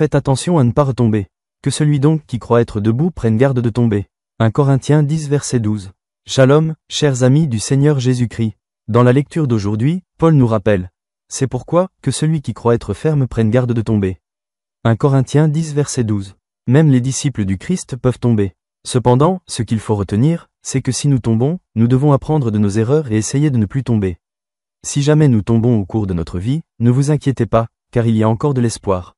Faites attention à ne pas retomber. Que celui donc qui croit être debout prenne garde de tomber. 1 Corinthiens 10 verset 12. Shalom, chers amis du Seigneur Jésus-Christ. Dans la lecture d'aujourd'hui, Paul nous rappelle. C'est pourquoi, que celui qui croit être ferme prenne garde de tomber. 1 Corinthiens 10 verset 12. Même les disciples du Christ peuvent tomber. Cependant, ce qu'il faut retenir, c'est que si nous tombons, nous devons apprendre de nos erreurs et essayer de ne plus tomber. Si jamais nous tombons au cours de notre vie, ne vous inquiétez pas, car il y a encore de l'espoir.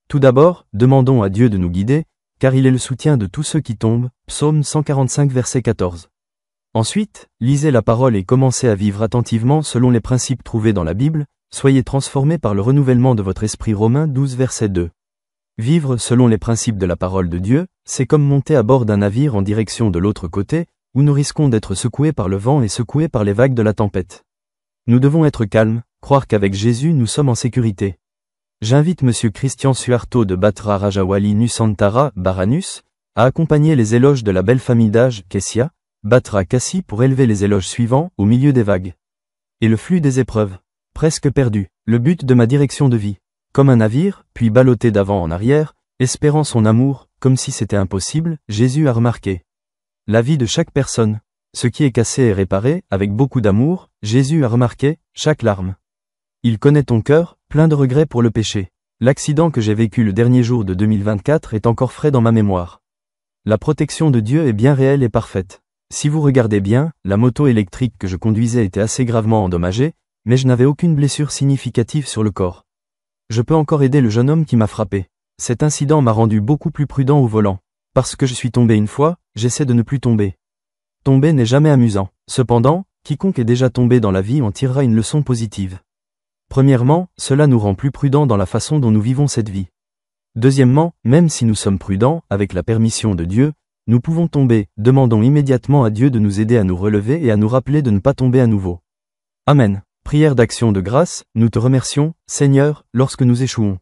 Tout d'abord, demandons à Dieu de nous guider, car il est le soutien de tous ceux qui tombent, Psaume 145 verset 14. Ensuite, lisez la parole et commencez à vivre attentivement selon les principes trouvés dans la Bible, soyez transformés par le renouvellement de votre esprit. Romains 12 verset 2. Vivre selon les principes de la parole de Dieu, c'est comme monter à bord d'un navire en direction de l'autre côté, où nous risquons d'être secoués par le vent et secoués par les vagues de la tempête. Nous devons être calmes, croire qu'avec Jésus nous sommes en sécurité. J'invite M. Christian Suharto de Batra Rajawali Nusantara, Baranus, à accompagner les éloges de la belle famille d'âge, Kessia, Batra Kassi pour élever les éloges suivants, au milieu des vagues. Et le flux des épreuves. Presque perdu, le but de ma direction de vie. Comme un navire, puis ballotté d'avant en arrière, espérant son amour, comme si c'était impossible, Jésus a remarqué. La vie de chaque personne. Ce qui est cassé est réparé, avec beaucoup d'amour, Jésus a remarqué, chaque larme. Il connaît ton cœur, plein de regrets pour le péché. L'accident que j'ai vécu le dernier jour de 2024 est encore frais dans ma mémoire. La protection de Dieu est bien réelle et parfaite. Si vous regardez bien, la moto électrique que je conduisais était assez gravement endommagée, mais je n'avais aucune blessure significative sur le corps. Je peux encore aider le jeune homme qui m'a frappé. Cet incident m'a rendu beaucoup plus prudent au volant. Parce que je suis tombé une fois, j'essaie de ne plus tomber. Tomber n'est jamais amusant. Cependant, quiconque est déjà tombé dans la vie en tirera une leçon positive. Premièrement, cela nous rend plus prudents dans la façon dont nous vivons cette vie. Deuxièmement, même si nous sommes prudents, avec la permission de Dieu, nous pouvons tomber. Demandons immédiatement à Dieu de nous aider à nous relever et à nous rappeler de ne pas tomber à nouveau. Amen. Prière d'action de grâce, nous te remercions, Seigneur, lorsque nous échouons.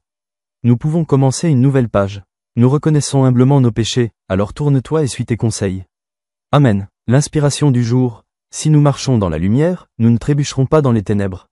Nous pouvons commencer une nouvelle page. Nous reconnaissons humblement nos péchés, alors tourne-toi et suis tes conseils. Amen. L'inspiration du jour. Si nous marchons dans la lumière, nous ne trébucherons pas dans les ténèbres.